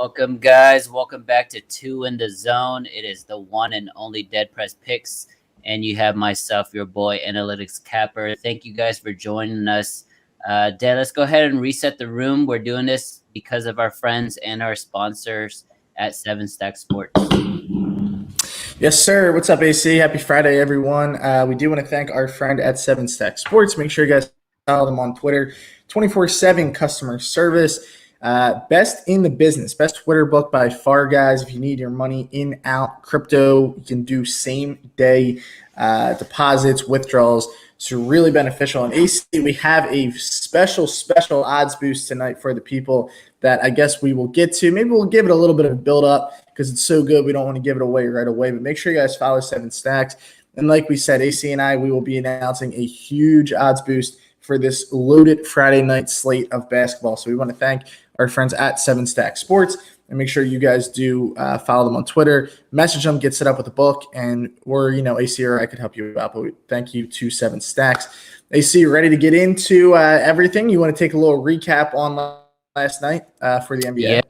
Welcome, guys. Welcome back to Two in the Zone. It is the one and only Dead Press Picks, and you have myself, your boy, Analytics Capper. Thank you guys for joining us. Dead, let's go ahead and reset the room. We're doing this because of our friends and our sponsors at Seven Stack Sports. Yes, sir. What's up, AC? Happy Friday, everyone. We do want to thank our friend at Seven Stack Sports. Make sure you guys follow them on Twitter. 24/7 customer service. Best in the business. Best Twitter book by far, guys. If you need your money in, out, crypto, you can do same day deposits, withdrawals. It's really beneficial. And AC, we have a special odds boost tonight for the people that I guess we will get to. Maybe we'll give it a little bit of a build up because it's so good. We don't want to give it away right away. But make sure you guys follow Seven Stacks. And like we said, AC and I, we will be announcing a huge odds boost for this loaded Friday night slate of basketball. So we want to thank our friends at Seven Stack Sports, and make sure you guys do follow them on Twitter, message them, get set up with the book, and AC or I could help you out. But we thank you to Seven Stacks. AC, ready to get into everything? You want to take a little recap on last night for the NBA? Yeah,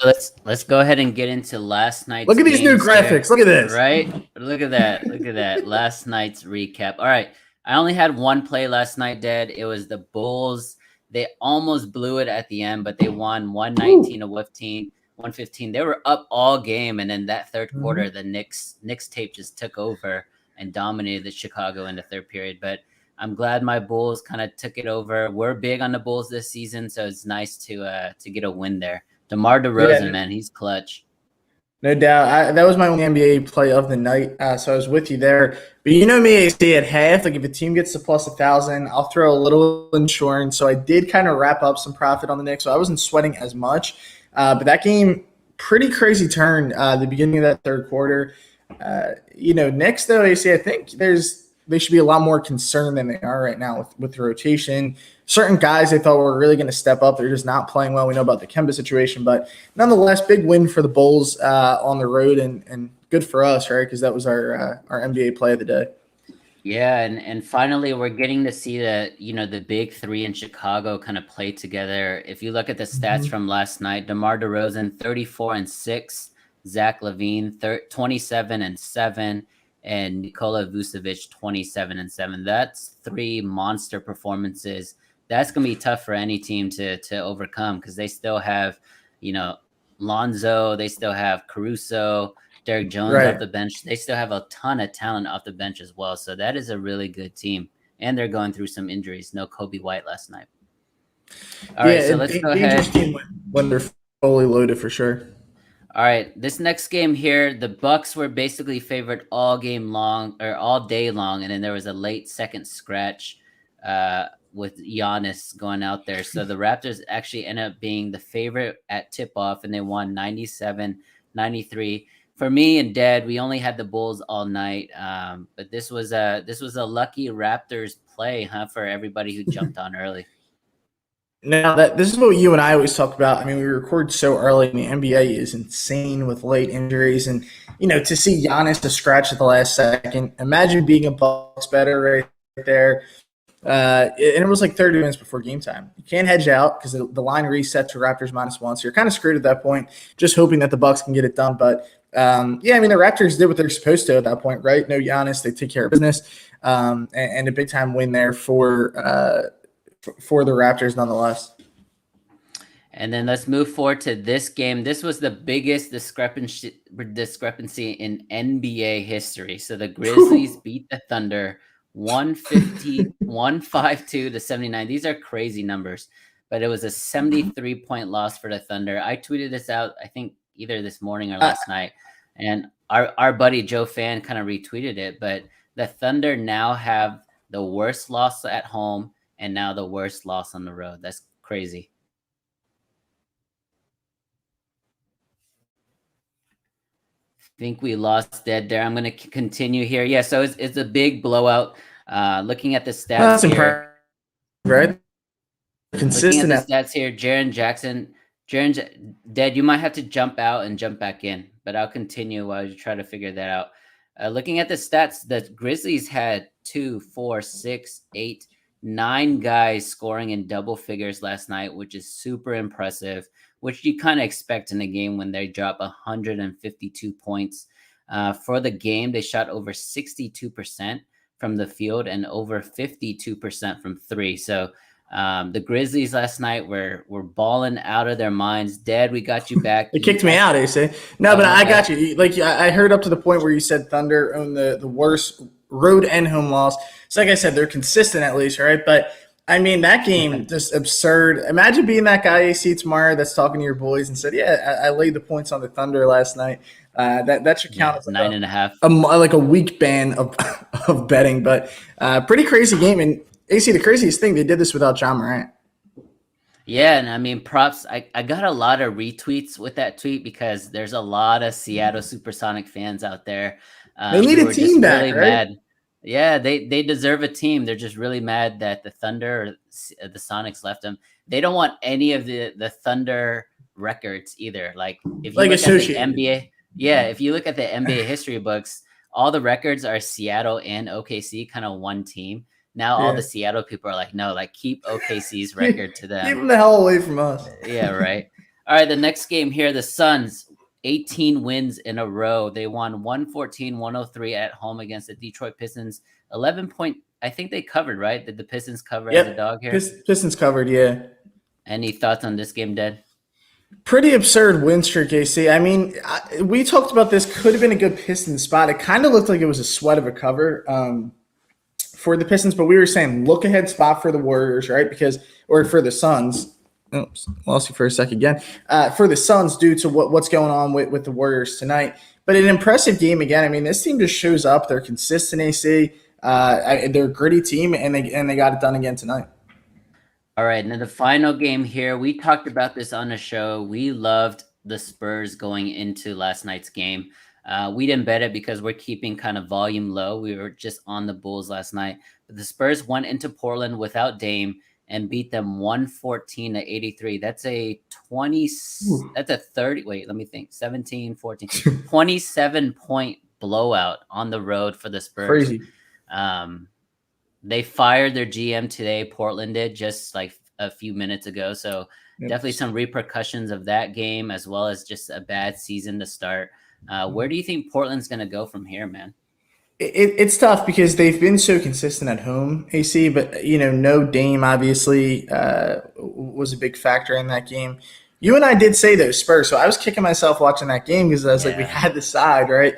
let's go ahead and get into last night's. Look at these new graphics. Look at this. Right? Look at that. Look at that. Last night's recap. All right. I only had one play last night, Dead. It was the Bulls. They almost blew it at the end, but they won 119 to 115. They were up all game, and then that third quarter, the Knicks tape just took over and dominated the Chicago in the third period. But I'm glad my Bulls kind of took it over. We're big on the Bulls this season, so it's nice to get a win there. DeMar DeRozan, man, he's clutch. No doubt. That was my only NBA play of the night, so I was with you there. But you know me, AC, at half, like if a team gets to plus 1,000, I'll throw a little insurance. So I did kind of wrap up some profit on the Knicks, so I wasn't sweating as much. But that game, pretty crazy turn the beginning of that third quarter. Knicks, though, AC, I think they should be a lot more concerned than they are right now with the rotation. Certain guys they thought were really going to step up. They're just not playing well. We know about the Kemba situation, but nonetheless, big win for the Bulls on the road and good for us, right? Because that was our NBA play of the day. Yeah, and finally we're getting to see the big three in Chicago kind of play together. If you look at the stats from last night, DeMar DeRozan 34-6, Zach LaVine 27-7. And Nikola Vucevic 27-7. That's three monster performances. That's gonna be tough for any team to overcome because they still have, Lonzo, they still have Caruso, Derek Jones off the bench. They still have a ton of talent off the bench as well. So that is a really good team. And they're going through some injuries. No Kobe White last night. All right, so let's go ahead. When they're fully loaded for sure. All right, this next game here, the Bucks were basically favored all game long or all day long, and then there was a late second scratch with Giannis going out there. So the Raptors actually ended up being the favorite at tip-off, and they won 97-93. For me and Dad, we only had the Bulls all night, but this was a lucky Raptors play, for everybody who jumped on early. Now, this is what you and I always talk about. I mean, we record so early, and the NBA is insane with late injuries. And, to see Giannis to scratch at the last second, imagine being a Bucks better right there. And it was like 30 minutes before game time. You can't hedge out because the line reset to Raptors -1. So you're kind of screwed at that point, just hoping that the Bucks can get it done. But, the Raptors did what they're supposed to at that point, right? No Giannis. They take care of business. And a big-time win there for the Raptors nonetheless. And then let's move forward to this game. This was the biggest discrepancy in NBA history. So the Grizzlies beat the Thunder 152 to 79. These are crazy numbers, but it was a 73-point loss for the Thunder. I tweeted this out, I think either this morning or last night, and our buddy Joe Fan kind of retweeted it, but the Thunder now have the worst loss at home and now the worst loss on the road. That's crazy. Think we lost Dead there. I'm going to continue here. Yeah, so it's a big blowout. Looking at the stats here. Right? Consistent. Looking at the stats here, Jaren Jackson. Dead, you might have to jump out and jump back in, but I'll continue while you try to figure that out. Looking at the stats, the Grizzlies had 2, 4, 6, 8, 9 guys scoring in double figures last night, which is super impressive. which you kind of expect in a game when they drop 152 points. For the game, they shot over 62% from the field and over 52% from three. So the Grizzlies last night were balling out of their minds. Dad, we got you back. They kicked me out, AC. No, but I got you. Like I heard up to the point where you said Thunder own the worst road and home loss. So like I said, they're consistent at least, right? But I mean, that game just absurd. Imagine being that guy, AC, tomorrow that's talking to your boys and said, "Yeah, I laid the points on the Thunder last night." That should count as like 9.5, like a week ban of betting. But pretty crazy game. And AC, the craziest thing, they did this without Ja Morant. Yeah, and I mean, props. I got a lot of retweets with that tweet because there's a lot of Seattle Supersonic fans out there. They need a team back, really right? Mad. Yeah, they deserve a team. They're just really mad that the Thunder or the Sonics left them. They don't want any of the Thunder records either. Like if you look at the NBA, if you look at the NBA history books, all the records are Seattle and OKC, kind of one team. Now all the Seattle people are like, no, like keep OKC's record to them. Keep them the hell away from us. Yeah, right. All right, the next game here, the Suns, 18 wins in a row. They won 114-103 at home against the Detroit Pistons. 11 point, I think they covered, right? Did the Pistons cover as a dog here? Pistons covered, yeah. Any thoughts on this game, Dad? Pretty absurd win streak, AC. I mean, we talked about this. Could have been a good Pistons spot. It kind of looked like it was a sweat of a cover for the Pistons, but we were saying look ahead spot for the Warriors, right? Or for the Suns. Oops, lost you for a second again. For the Suns, due to what's going on with the Warriors tonight. But an impressive game again. I mean, this team just shows up. They're consistent, AC. They're a gritty team, and they got it done again tonight. All right, now the final game here. We talked about this on the show. We loved the Spurs going into last night's game. We didn't bet it because we're keeping kind of volume low. We were just on the Bulls last night. But the Spurs went into Portland without Dame and beat them 114-83. That's a 20. That's a 30. Wait, let me think. 17, 14, 27-point blowout on the road for the Spurs. Crazy. They fired their GM today. Portland did just like a few minutes ago. So definitely some repercussions of that game, as well as just a bad season to start. Where do you think Portland's going to go from here, man? It's tough because they've been so consistent at home, AC, but, no Dame obviously was a big factor in that game. You and I did say those Spurs, so I was kicking myself watching that game because I was like, we had the side, right?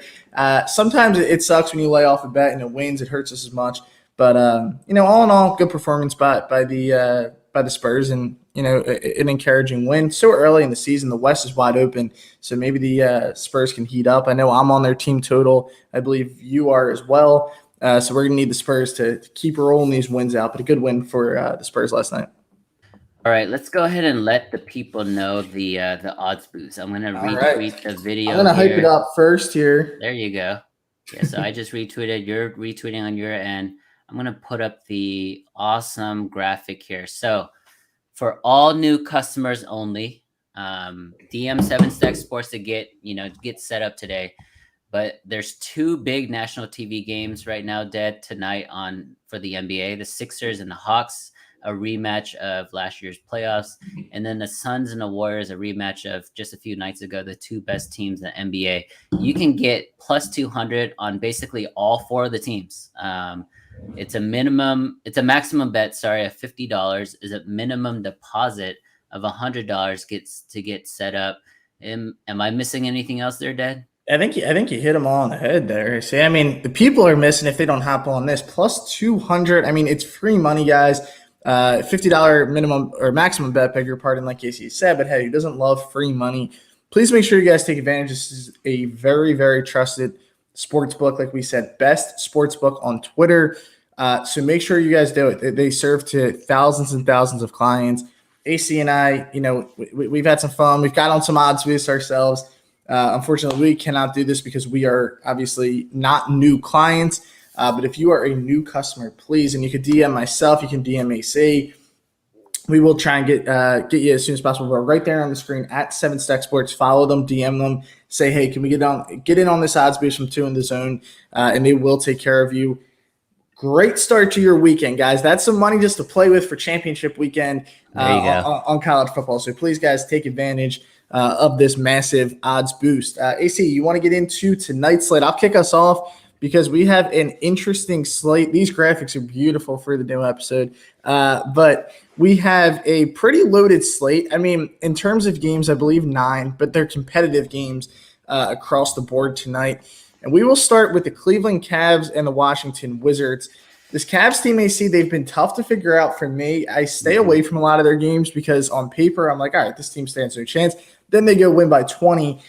Sometimes it sucks when you lay off a bet and it wins. It hurts us as much. But, all in all, good performance by the Spurs and, an encouraging win. So early in the season, the West is wide open, so maybe the Spurs can heat up. I know I'm on their team total. I believe you are as well. So we're going to need the Spurs to keep rolling these wins out, but a good win for the Spurs last night. All right, let's go ahead and let the people know the odds boost. I'm going to retweet the video. I'm going to hype it up first here. There you go. Yeah, so I just retweeted. You're retweeting on your end. I'm going to put up the awesome graphic here. So for all new customers only, DM 7 Stack Sports to get set up today. But there's two big national TV games right now, tonight for the NBA. The Sixers and the Hawks, a rematch of last year's playoffs. And then the Suns and the Warriors, a rematch of just a few nights ago, the two best teams in the NBA. You can get plus 200 on basically all four of the teams. It's a maximum bet, of $50 is a minimum deposit of $100 to get set up. Am I missing anything else there, Dad? I think you hit them all on the head there. See, I mean, the people are missing if they don't hop on this. Plus 200. I mean, it's free money, guys. $50 minimum or maximum bet, beg your pardon, like Casey said. But hey, who doesn't love free money? Please make sure you guys take advantage. This is a very, very trusted sports book, like we said, best sports book on Twitter. So make sure you guys do it. They serve to thousands and thousands of clients. AC and I, we've had some fun. We've got on some odds boosts ourselves. Unfortunately, we cannot do this because we are obviously not new clients. But if you are a new customer, please, and you can DM myself, you can DM AC. We will try and get you as soon as possible. We're right there on the screen at 7 Stack Sports. Follow them, DM them, say, hey, can we get in on this odds boost from 2 in the zone? And they will take care of you. Great start to your weekend, guys. That's some money just to play with for championship weekend on college football. So please, guys, take advantage of this massive odds boost. AC, you want to get into tonight's slate? I'll kick us off because we have an interesting slate. These graphics are beautiful for the new episode, but we have a pretty loaded slate. I mean, in terms of games, I believe 9, but they're competitive games across the board tonight. And we will start with the Cleveland Cavs and the Washington Wizards. This Cavs team, AC, they've been tough to figure out for me. I stay away from a lot of their games because on paper, I'm like, all right, this team stands no chance. Then they go win by 20.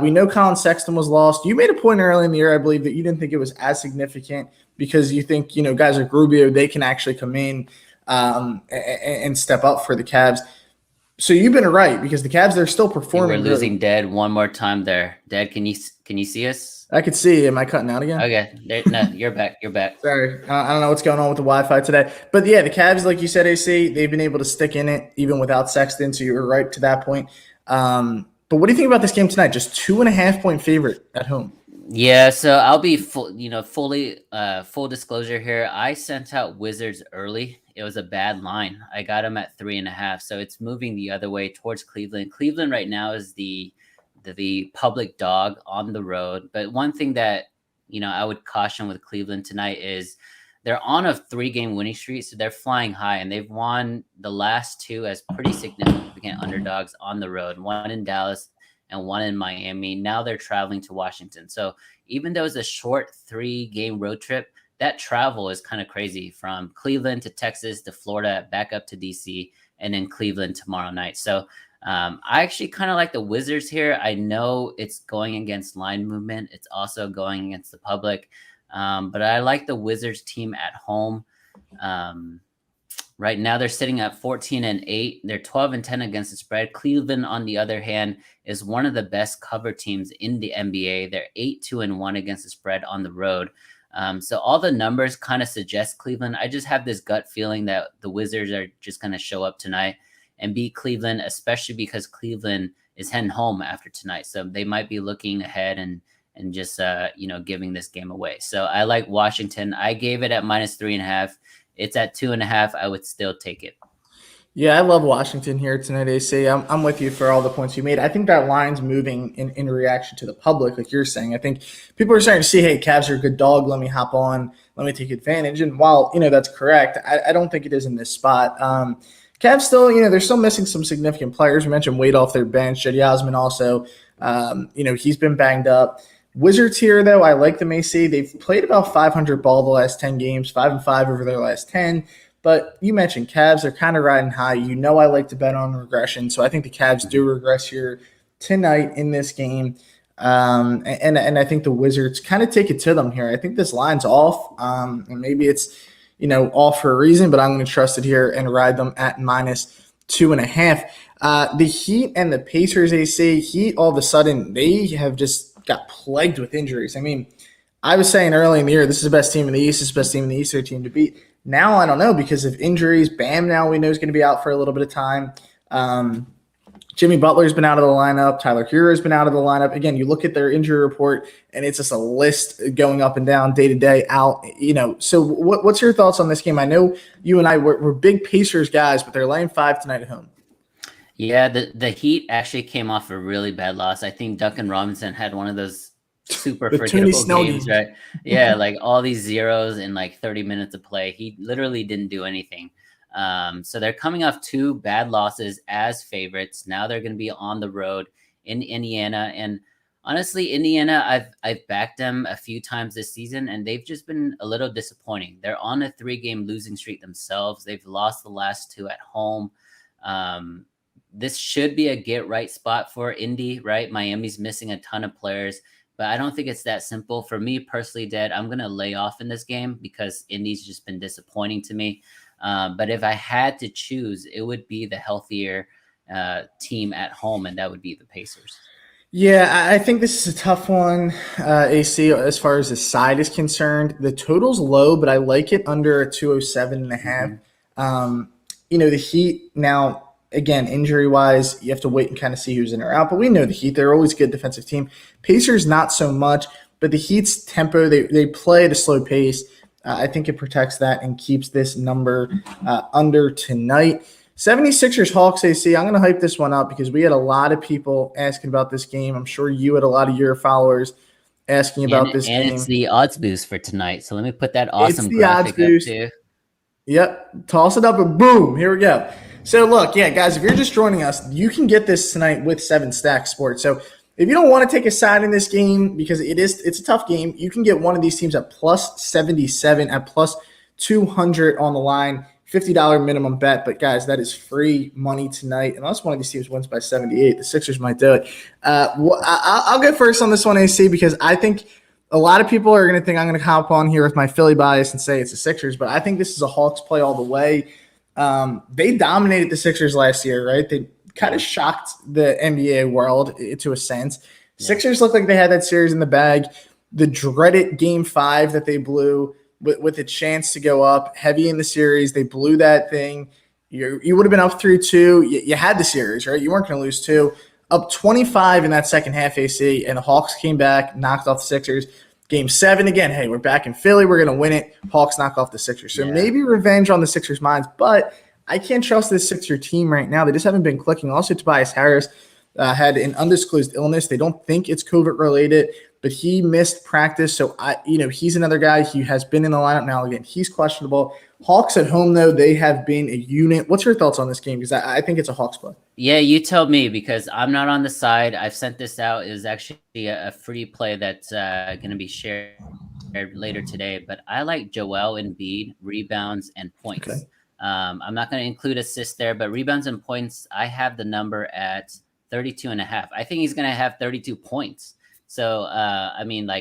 We know Colin Sexton was lost. You made a point early in the year, I believe, that you didn't think it was as significant because you think, guys like Rubio, they can actually come in and step up for the Cavs. So you've been right because the Cavs, they're still performing. We're losing Dead one more time there. Dead, can you see us? I could see. Am I cutting out again? Okay. No, you're back. You're back. Sorry. I don't know what's going on with the Wi-Fi today. But yeah, the Cavs, like you said, AC, they've been able to stick in it even without Sexton. So you were right to that point. But what do you think about this game tonight? Just 2.5-point favorite at home. Yeah, so I'll be full disclosure here. I sent out Wizards early. It was a bad line. I got them at 3.5, so it's moving the other way towards Cleveland. Cleveland right now is the public dog on the road. But one thing that I would caution with Cleveland tonight is they're on a 3-game winning streak, so they're flying high, and they've won the last 2 as pretty significant underdogs on the road. 1 in Dallas and 1 in Miami. Now they're traveling to Washington. So even though it's a short 3-game road trip, that travel is kind of crazy from Cleveland to Texas to Florida, back up to DC, and then Cleveland tomorrow night. So I actually kind of like the Wizards here. I know it's going against line movement. It's also going against the public. But I like the Wizards team at home. Right now they're sitting at 14-8. They're 12-10 against the spread. Cleveland, on the other hand, is one of the best cover teams in the NBA. They're 8-2-1 against the spread on the road. So all the numbers kind of suggest Cleveland. I just have this gut feeling that the Wizards are just going to show up tonight and beat Cleveland, especially because Cleveland is heading home after tonight. So they might be looking ahead and just, giving this game away. So I like Washington. I gave it at -3.5. It's at 2.5. I would still take it. Yeah, I love Washington here tonight, AC. I'm with you for all the points you made. I think that line's moving in reaction to the public, like you're saying. I think people are starting to see, hey, Cavs are a good dog. Let me hop on. Let me take advantage. And while, that's correct, I don't think it is in this spot. Cavs still, they're still missing some significant players. We mentioned Wade off their bench. Jed Yasmin also, he's been banged up. Wizards here, though, I like them, AC. They've played about 500 ball the last 10 games, 5-5 over their last 10. But you mentioned Cavs, they're kind of riding high. I like to bet on regression. So I think the Cavs do regress here tonight in this game. And I think the Wizards kind of take it to them here. I think this line's off. And maybe it's, off for a reason, but I'm going to trust it here and ride them at -2.5. The Heat and the Pacers, AC, Heat all of a sudden, they have just got plagued with injuries. I mean, I was saying early in the year, this is the best team in the East, this is the best team in the East, their team to beat. Now, I don't know, because of injuries. Bam, now we know is going to be out for a little bit of time. Jimmy Butler's been out of the lineup. Tyler Hero's been out of the lineup. Again, you look at their injury report, and it's just a list going up and down, day to day, out. So what's your thoughts on this game? I know you and I we're big Pacers guys, but they're laying 5 tonight at home. Yeah, the Heat actually came off a really bad loss. I think Duncan Robinson had one of those super forgettable games, right? Yeah, like all these zeros in like 30 minutes of play. He literally didn't do anything. So they're coming off 2 bad losses as favorites. Now they're going to be on the road in Indiana. And honestly, Indiana, I've backed them a few times this season, and they've just been a little disappointing. They're on a 3-game losing streak themselves. They've lost the last 2 at home. This should be a get-right spot for Indy, right? Miami's missing a ton of players, but I don't think it's that simple. For me personally, Dad, I'm going to lay off in this game because Indy's just been disappointing to me. But if I had to choose, it would be the healthier team at home, and that would be the Pacers. Yeah, I think this is a tough one, AC, as far as the side is concerned. The total's low, but I like it under a 207.5. The Heat now, again, injury-wise, you have to wait and kind of see who's in or out. But we know the Heat, they're always a good defensive team. Pacers, not so much. But the Heat's tempo, they play at a slow pace. I think it protects that and keeps this number under tonight. 76ers Hawks AC. I'm going to hype this one up because we had a lot of people asking about this game. I'm sure you had a lot of your followers asking about this and game. it's the odds boost for tonight. So let me put that It's awesome the odds graphic up boost. too. Yep. Toss it up and boom. Here we go. So look, yeah, guys, if you're just joining us, you can get this tonight with 7 Stack Sports. So if you don't want to take a side in this game because it's a tough game, you can get one of these teams at plus 77 at plus 200 on the line. $50 minimum bet, but guys, that is free money tonight. Unless one of these teams wins by 78, the Sixers might do it. I'll go first on this one, AC, because I think a lot of people are going to think I'm going to hop on here with my Philly bias and say it's the Sixers, but I think this is a Hawks play all the way. They dominated the Sixers last year, right? They kind of shocked the NBA world to a sense. Yeah. Sixers look like they had that series in the bag. The dreaded Game 5 that they blew with a chance to go up heavy in the series, they blew that thing. You would have been up 3-2. You had the series, right? You weren't going to lose 2. Up 25 in that second half, AC, and the Hawks came back, knocked off the Sixers. Game 7 again. Hey, we're back in Philly. We're going to win it. Hawks knock off the Sixers. So maybe revenge on the Sixers' minds, but I can't trust this Sixer team right now. They just haven't been clicking. Also, Tobias Harris had an undisclosed illness. They don't think it's COVID related, but he missed practice. So he's another guy who has been in the lineup now. Again, he's questionable. Hawks at home, though, they have been a unit. What's your thoughts on this game? Because I think it's a Hawks play. Yeah, you tell me, because I'm not on the side. I've sent this out. It was actually a free play that's going to be shared later today. But I like Joel Embiid, rebounds and points. Okay. I'm not going to include assists there, but rebounds and points, I have the number at 32.5. I think he's going to have 32 points. So,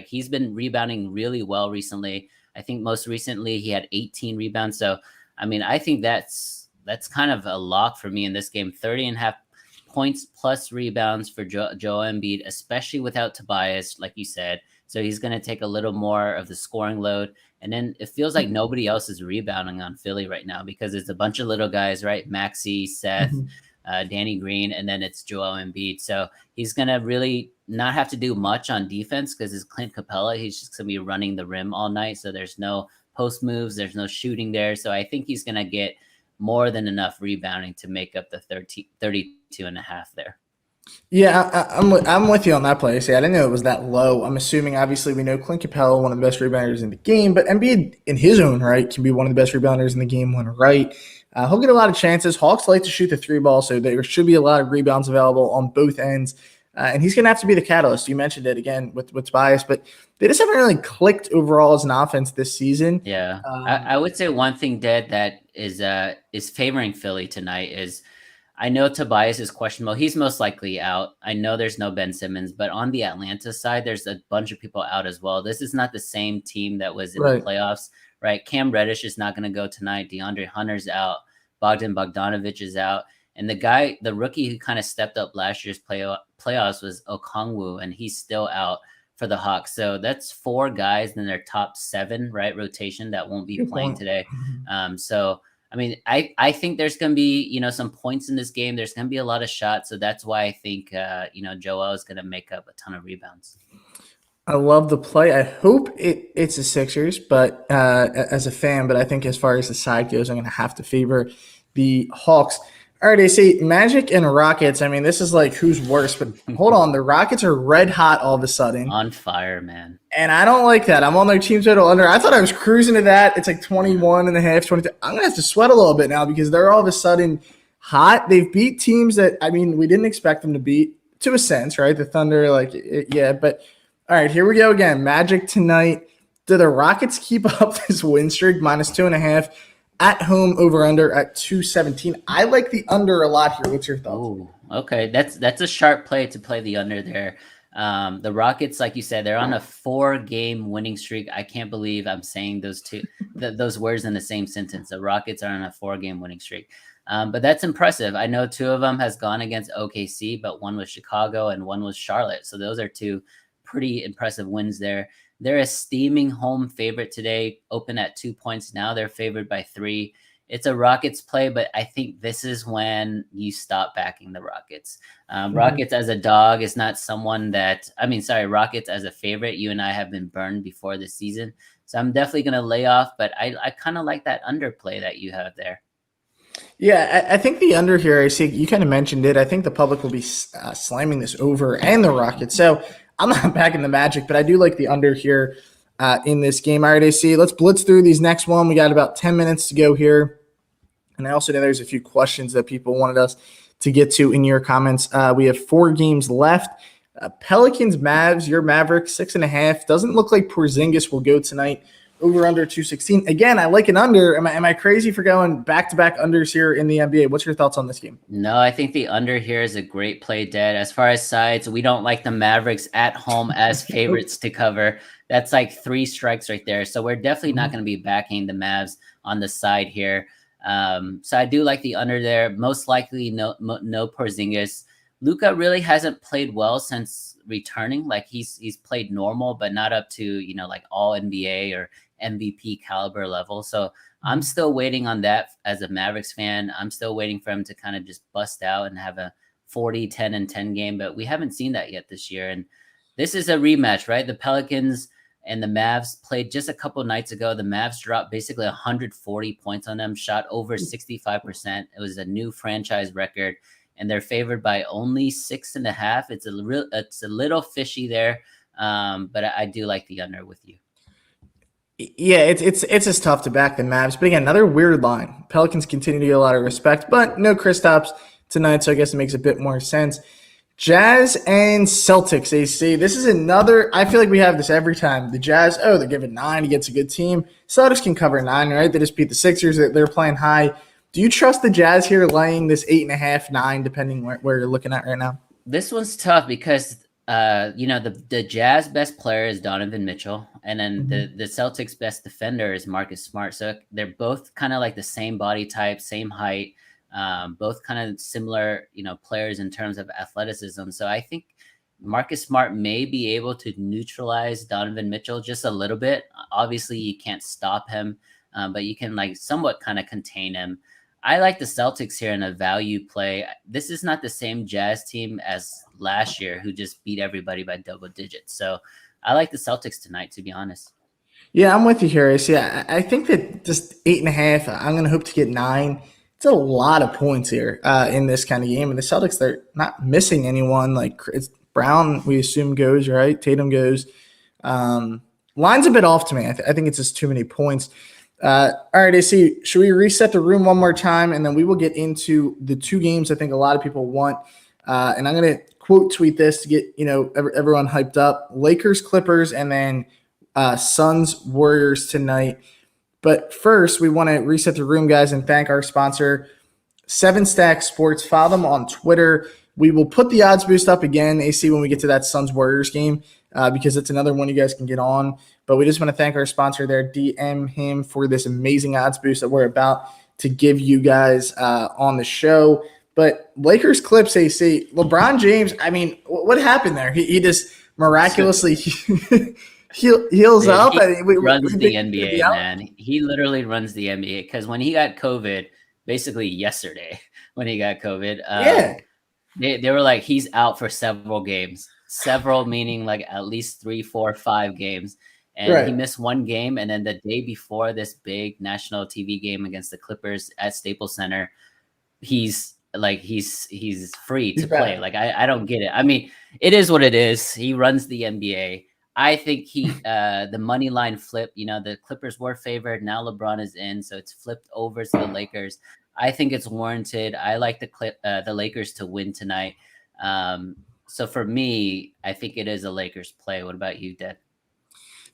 he's been rebounding really well recently. I think most recently he had 18 rebounds. So, I think that's kind of a lock for me in this game. 30.5 points plus rebounds for Joel Embiid, especially without Tobias, like you said. So he's going to take a little more of the scoring load. And then it feels like nobody else is rebounding on Philly right now because it's a bunch of little guys, right? Maxey, Seth, Danny Green, and then it's Joel Embiid. So he's going to really not have to do much on defense because it's Clint Capella. He's just going to be running the rim all night. So there's no post moves. There's no shooting there. So I think he's going to get more than enough rebounding to make up the 32.5 there. Yeah, I'm with you on that play. See, I didn't know it was that low. I'm assuming, obviously, we know Clint Capella, one of the best rebounders in the game, but Embiid, in his own right, can be one of the best rebounders in the game when right. He'll get a lot of chances. Hawks like to shoot the 3 ball, so there should be a lot of rebounds available on both ends. And he's going to have to be the catalyst. You mentioned it again with Tobias, but they just haven't really clicked overall as an offense this season. Yeah, I would say one thing, Dad, that is favoring Philly tonight is I know Tobias is questionable. He's most likely out. I know there's no Ben Simmons, but on the Atlanta side, there's a bunch of people out as well. This is not the same team that was in the playoffs, right? Cam Reddish is not going to go tonight. DeAndre Hunter's out. Bogdan Bogdanovic is out. And the rookie who kind of stepped up last year's playoffs was Okongwu, and he's still out for the Hawks. So that's 4 guys in their top 7, right, rotation that won't be playing today. I think there's going to be, some points in this game. There's going to be a lot of shots. So that's why I think, Joel is going to make up a ton of rebounds. I love the play. I hope it's the Sixers, but as a fan, but I think as far as the side goes, I'm going to have to favor the Hawks. All right, AC, Magic and Rockets. This is like who's worse, but hold on. The Rockets are red hot all of a sudden. On fire, man. And I don't like that. I'm on their team total under. I thought I was cruising to that. It's like 21.5, 22. I'm going to have to sweat a little bit now because they're all of a sudden hot. They've beat teams that, we didn't expect them to beat to a sense, right? The Thunder, but all right, here we go again. Magic tonight. Do the Rockets keep up this win streak? -2.5. At home, over under at 217. I like the under a lot here. What's your thoughts? Ooh, okay, that's a sharp play to play the under there. The Rockets, like you said, they're on a 4-game winning streak. I can't believe I'm saying those words in the same sentence. The Rockets are on a 4-game winning streak. But that's impressive. I know 2 of them has gone against OKC, but one was Chicago and one was Charlotte. So those are 2 pretty impressive wins there. They're a steaming home favorite today, open at 2 points. Now they're favored by 3. It's a Rockets play, but I think this is when you stop backing the Rockets. Rockets as a dog is not someone that, Rockets as a favorite. You and I have been burned before this season. So I'm definitely going to lay off, but I kind of like that underplay that you have there. Yeah, I think the under here, I see you kind of mentioned it. I think the public will be slamming this over and the Rockets. So I'm not backing the Magic, but I do like the under here in this game. All right, AC, let's blitz through these next one. We got about 10 minutes to go here. And I also know there's a few questions that people wanted us to get to in your comments. We have 4 games left. Pelicans, Mavs, your Mavericks, 6.5. Doesn't look like Porzingis will go tonight. Over under 216. Again, I like an under. Am I crazy for going back-to-back unders here in the NBA? What's your thoughts on this game? No, I think the under here is a great play, Dead. As far as sides, we don't like the Mavericks at home as favorites to cover. That's like 3 strikes right there. So we're definitely not going to be backing the Mavs on the side here. So I do like the under there. Most likely no Porzingis. Luka really hasn't played well since returning. Like he's played normal, but not up to, like all NBA or MVP caliber level. So I'm still waiting on that as a Mavericks fan. I'm still waiting for him to kind of just bust out and have a 40, 10, and 10 game, but we haven't seen that yet this year. And this is a rematch, right? The Pelicans and the Mavs played just a couple nights ago. The Mavs dropped basically 140 points on them, shot over 65%. It was a new franchise record, and they're favored by only 6.5. It's a little fishy there, but I do like the under with you. Yeah, it's just tough to back the Mavs. But again, another weird line. Pelicans continue to get a lot of respect, but no Kristaps tonight, so I guess it makes a bit more sense. Jazz and Celtics, AC. This is another – I feel like we have this every time. The Jazz, they're giving 9 against a good team. Celtics can cover 9, right? They just beat the Sixers. They're playing high. Do you trust the Jazz here laying this 8.5, 9, depending where you're looking at right now? This one's tough because – the Jazz best player is Donovan Mitchell, and then the Celtics best defender is Marcus Smart. So they're both kind of like the same body type, same height, both kind of similar, players in terms of athleticism. So I think Marcus Smart may be able to neutralize Donovan Mitchell just a little bit. Obviously, you can't stop him, but you can like somewhat kind of contain him. I like the Celtics here in a value play. This is not the same Jazz team as last year who just beat everybody by double digits. So I like the Celtics tonight, to be honest. Yeah, I'm with you here. I think that just 8.5, I'm going to hope to get 9. It's a lot of points here in this kind of game. And the Celtics, they're not missing anyone. Like it's Brown, we assume goes, right? Tatum goes. Line's a bit off to me. I think it's just too many points. All right, AC, should we reset the room one more time, and then we will get into the 2 games I think a lot of people want. And I'm going to quote tweet this to get everyone hyped up. Lakers, Clippers, and then Suns, Warriors tonight. But first, we want to reset the room, guys, and thank our sponsor, 7 Stack Sports. Follow them on Twitter. We will put the odds boost up again, AC, when we get to that Suns-Warriors game, because it's another one you guys can get on. But we just want to thank our sponsor there, DM him, for this amazing odds boost that we're about to give you guys on the show. But Lakers, Clips, AC, LeBron James, I mean, what happened there? He just miraculously heals up. He runs the NBA, man. He literally runs the NBA because when he got COVID, basically yesterday when he got COVID, they were like, he's out for several games. Several meaning like at least 3, 4, 5 games. And he missed 1 game. And then the day before this big national TV game against the Clippers at Staples Center, he's free to play. Like, I don't get it. I mean, it is what it is. He runs the NBA. I think the money line flip, the Clippers were favored. Now LeBron is in. So it's flipped over to the Lakers. I think it's warranted. I like the Lakers to win tonight. So for me, I think it is a Lakers play. What about you, Dad?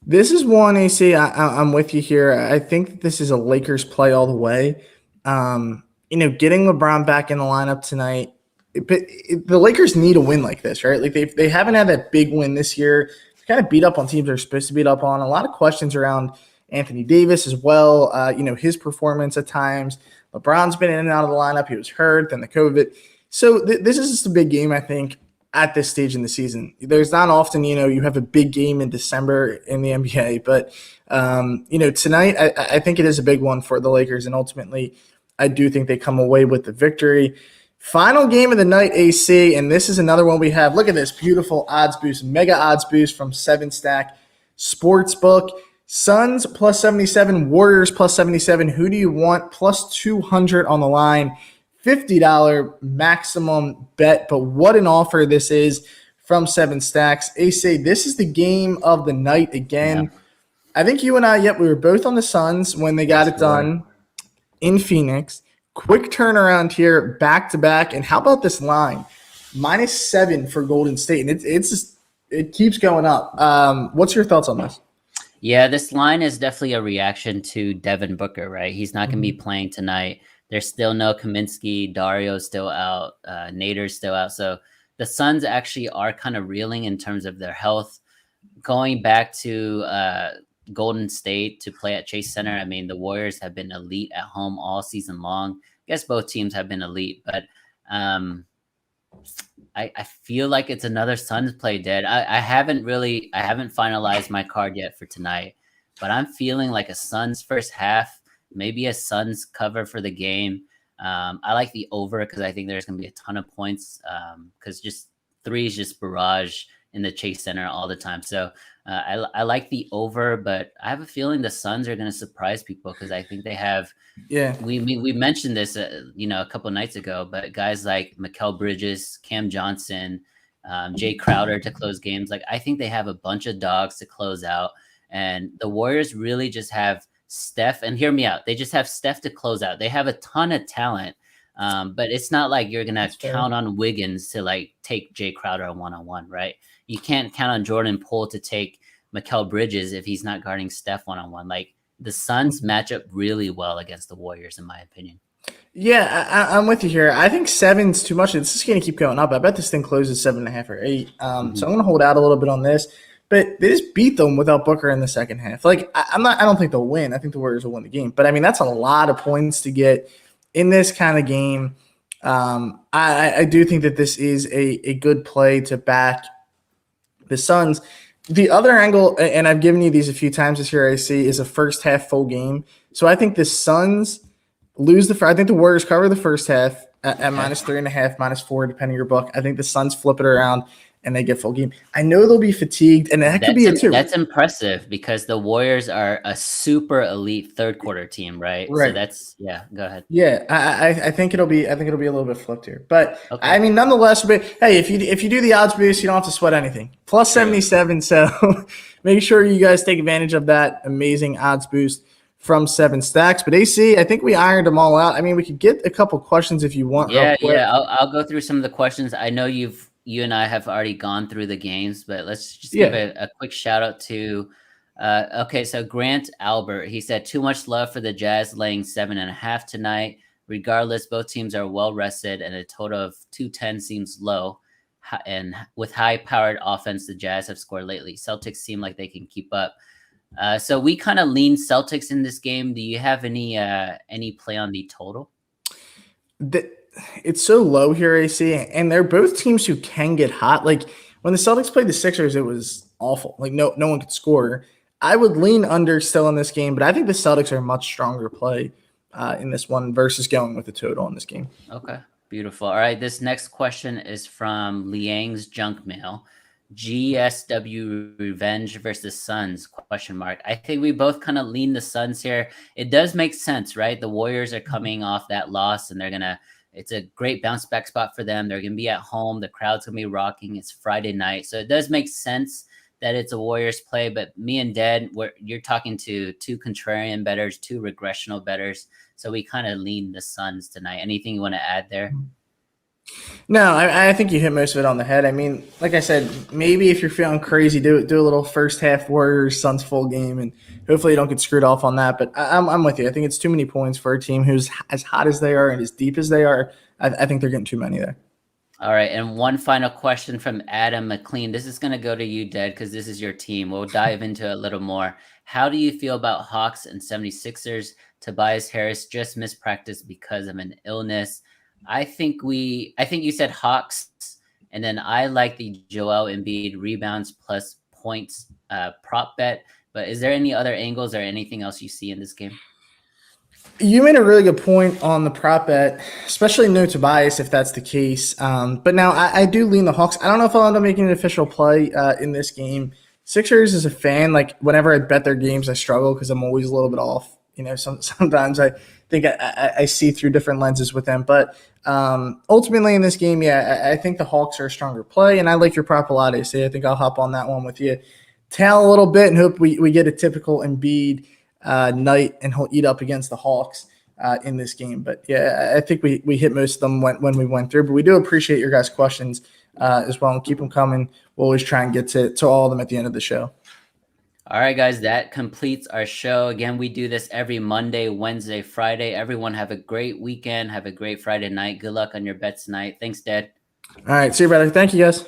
This is one, AC. I'm with you here. I think this is a Lakers play all the way. Getting LeBron back in the lineup tonight, but the Lakers need a win like this, right? Like they haven't had that big win this year. They kind of beat up on teams they're supposed to beat up on. A lot of questions around Anthony Davis as well. His performance at times. LeBron's been in and out of the lineup. He was hurt, then the COVID. So this is just a big game, I think, at this stage in the season. There's not often, you have a big game in December in the NBA, but, tonight I think it is a big one for the Lakers, and ultimately I do think they come away with the victory. Final game of the night, AC, and this is another one we have. Look at this beautiful odds boost, mega odds boost from 7 Stack Sportsbook. Suns plus 77, Warriors plus 77. Who do you want? Plus 200 on the line. $50 maximum bet. But what an offer this is from Seven Stacks. AC, this is the game of the night again. Yeah. I think you and I, we were both on the Suns when they got it done in Phoenix. Quick turnaround here, back to back. And how about this line? -7 for Golden State. And it keeps going up. What's your thoughts on this? Yeah, this line is definitely a reaction to Devin Booker, right? He's not going to be playing tonight. There's still no Kaminsky. Dario's still out. Nader's still out. So the Suns actually are kind of reeling in terms of their health. Going back to Golden State to play at Chase Center, I mean, the Warriors have been elite at home all season long. I guess both teams have been elite, but I feel like it's another Suns play dead. I haven't finalized my card yet for tonight, but I'm feeling like a Suns first half, maybe a Suns cover for the game. I like the over because I think there's going to be a ton of points because just 3 is just barrage in the Chase Center all the time. So I like the over, but I have a feeling the Suns are going to surprise people because I think they have. Yeah, we mentioned this, a couple nights ago, but guys like Mikal Bridges, Cam Johnson, Jay Crowder to close games. Like I think they have a bunch of dogs to close out, and the Warriors really just have Steph. And hear me out, they just have Steph to close out. They have a ton of talent, but it's not like you're gonna count on Wiggins to like take Jay Crowder a one-on-one, right? You can't count on Jordan Poole to take Mikal Bridges if he's not guarding Steph one-on-one. Like the Suns match up really well against the Warriors, in my opinion. Yeah, I'm with you here. I think 7's too much. It's just going to keep going up. I bet this thing closes 7.5 or 8. So I'm going to hold out a little bit on this. But they just beat them without Booker in the second half. Like I don't think they'll win. I think the Warriors will win the game. But I mean, that's a lot of points to get in this kind of game. I do think that this is a good play to back the Suns. The other angle, and I've given you these a few times this year, I see, is a first half full game. So I think the Suns lose I think the Warriors cover the first half at -3.5, -4, depending on your book. I think the Suns flip it around and they get full game. I know they'll be fatigued, and that could be it too. That's impressive because the Warriors are a super elite third quarter team, right? So that's go ahead. Yeah, I think it'll be a little bit flipped here, but okay. I mean, nonetheless, but hey, if you do the odds boost, you don't have to sweat anything. Plus 77, so make sure you guys take advantage of that amazing odds boost from Seven Stacks. But AC, I think we ironed them all out. I mean, we could get a couple questions if you want. Yeah. I'll go through some of the questions. I know you and I have already gone through the games, but let's just give a quick shout out to, so Grant Albert, he said, too much love for the Jazz laying 7.5 tonight. Regardless, both teams are well rested and a total of 210 seems low. And with high powered offense, the Jazz have scored lately. Celtics seem like they can keep up. So we kind of lean Celtics in this game. Do you have any play on the total? It's so low here, AC, and they're both teams who can get hot. Like when the Celtics played the Sixers, it was awful. Like no one could score. I would lean under still in this game, but I think the Celtics are a much stronger play in this one versus going with the total in this game. Okay, beautiful. All right, this next question is from Liang's Junk Mail. GSW Revenge versus Suns ? I think we both kind of lean the Suns here. It does make sense, right? The Warriors are coming off that loss, and it's a great bounce back spot for them. They're going to be at home. The crowd's going to be rocking. It's Friday night. So it does make sense that it's a Warriors play. But me and Dad, you're talking to 2 contrarian bettors, 2 regressional bettors. So we kind of lean the Suns tonight. Anything you want to add there? No, I think you hit most of it on the head. I mean, like I said, maybe if you're feeling crazy, do a little first half Warriors Suns full game, and hopefully you don't get screwed off on that. But I'm with you. I think it's too many points for a team who's as hot as they are and as deep as they are. I think they're getting too many there. All right, and one final question from Adam McLean. This is going to go to you, Dad, because this is your team. We'll dive into it a little more. How do you feel about Hawks and 76ers? Tobias Harris just missed practice because of an illness. I think you said Hawks, and then I like the Joel Embiid rebounds plus points prop bet. But is there any other angles or anything else you see in this game? You made a really good point on the prop bet, especially no Tobias if that's the case. But now I do lean the Hawks. I don't know if I'll end up making an official play in this game Sixers as a fan, like whenever I bet their games, I struggle because I'm always a little bit off. Sometimes I think I see through different lenses with them. But ultimately in this game, I think the Hawks are a stronger play, and I like your prop a lot, AC. I think I'll hop on that one with you. Tail a little bit and hope we get a typical Embiid night, and he'll eat up against the Hawks in this game. But yeah, I think we hit most of them when we went through. But we do appreciate your guys' questions as well, and keep them coming. We'll always try and get to all of them at the end of the show. All right, guys, that completes our show. Again, we do this every Monday, Wednesday, Friday. Everyone have a great weekend. Have a great Friday night. Good luck on your bets tonight. Thanks, Dad. All right. See you, brother. Thank you, guys.